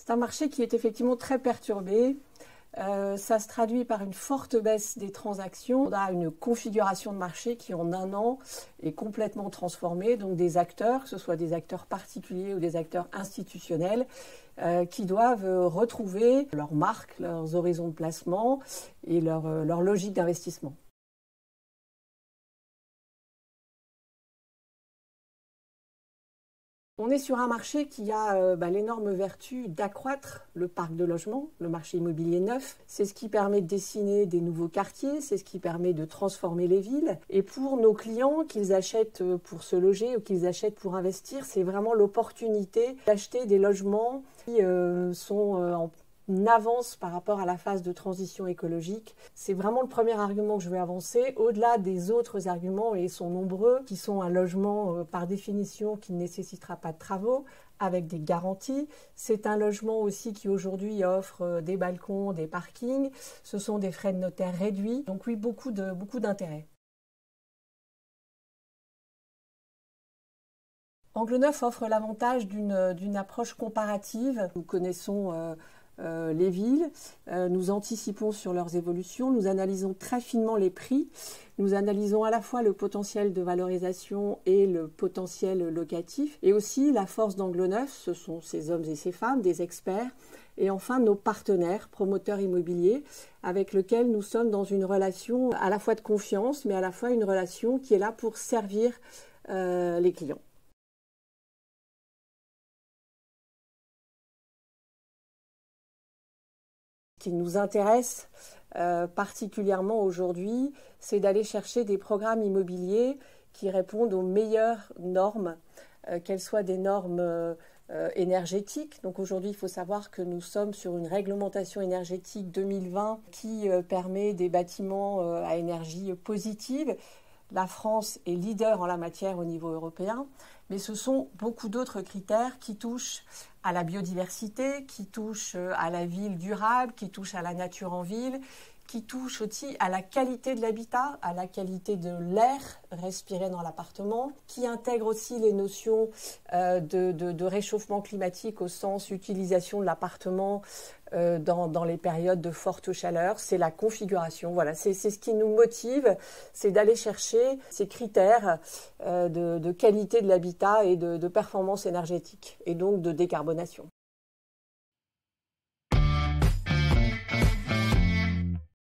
C'est un marché qui est effectivement très perturbé. Ça se traduit par une forte baisse des transactions. On a une configuration de marché qui en un an est complètement transformée. Donc des acteurs, que ce soit des acteurs particuliers ou des acteurs institutionnels, qui doivent retrouver leurs marques, leurs horizons de placement et leur logique d'investissement. On est sur un marché qui a l'énorme vertu d'accroître le parc de logement, le marché immobilier neuf. C'est ce qui permet de dessiner des nouveaux quartiers, c'est ce qui permet de transformer les villes. Et pour nos clients, qu'ils achètent pour se loger ou qu'ils achètent pour investir, c'est vraiment l'opportunité d'acheter des logements qui sont en avance par rapport à la phase de transition écologique. C'est vraiment le premier argument que je vais avancer, au-delà des autres arguments, et ils sont nombreux, qui sont un logement par définition qui ne nécessitera pas de travaux, avec des garanties. C'est un logement aussi qui aujourd'hui offre des balcons, des parkings. Ce sont des frais de notaire réduits. Donc oui, beaucoup d'intérêt. Angle Neuf offre l'avantage d'une approche comparative. Nous connaissons les villes, nous anticipons sur leurs évolutions, nous analysons très finement les prix, nous analysons à la fois le potentiel de valorisation et le potentiel locatif, et aussi la force d'Angle Neuf, ce sont ces hommes et ces femmes, des experts, et enfin nos partenaires, promoteurs immobiliers, avec lesquels nous sommes dans une relation à la fois de confiance, mais à la fois une relation qui est là pour servir les clients. Ce qui nous intéresse particulièrement aujourd'hui, c'est d'aller chercher des programmes immobiliers qui répondent aux meilleures normes, qu'elles soient des normes énergétiques. Donc aujourd'hui, il faut savoir que nous sommes sur une réglementation énergétique 2020 qui permet des bâtiments à énergie positive. La France est leader en la matière au niveau européen, mais ce sont beaucoup d'autres critères qui touchent à la biodiversité, qui touchent à la ville durable, qui touchent à la nature en ville, qui touchent aussi à la qualité de l'habitat, à la qualité de l'air respiré dans l'appartement, qui intègrent aussi les notions de réchauffement climatique au sens utilisation de l'appartement dans les périodes de forte chaleur. C'est la configuration. Voilà, c'est ce qui nous motive, c'est d'aller chercher ces critères de qualité de l'habitat et de performance énergétique et donc de décarbonation.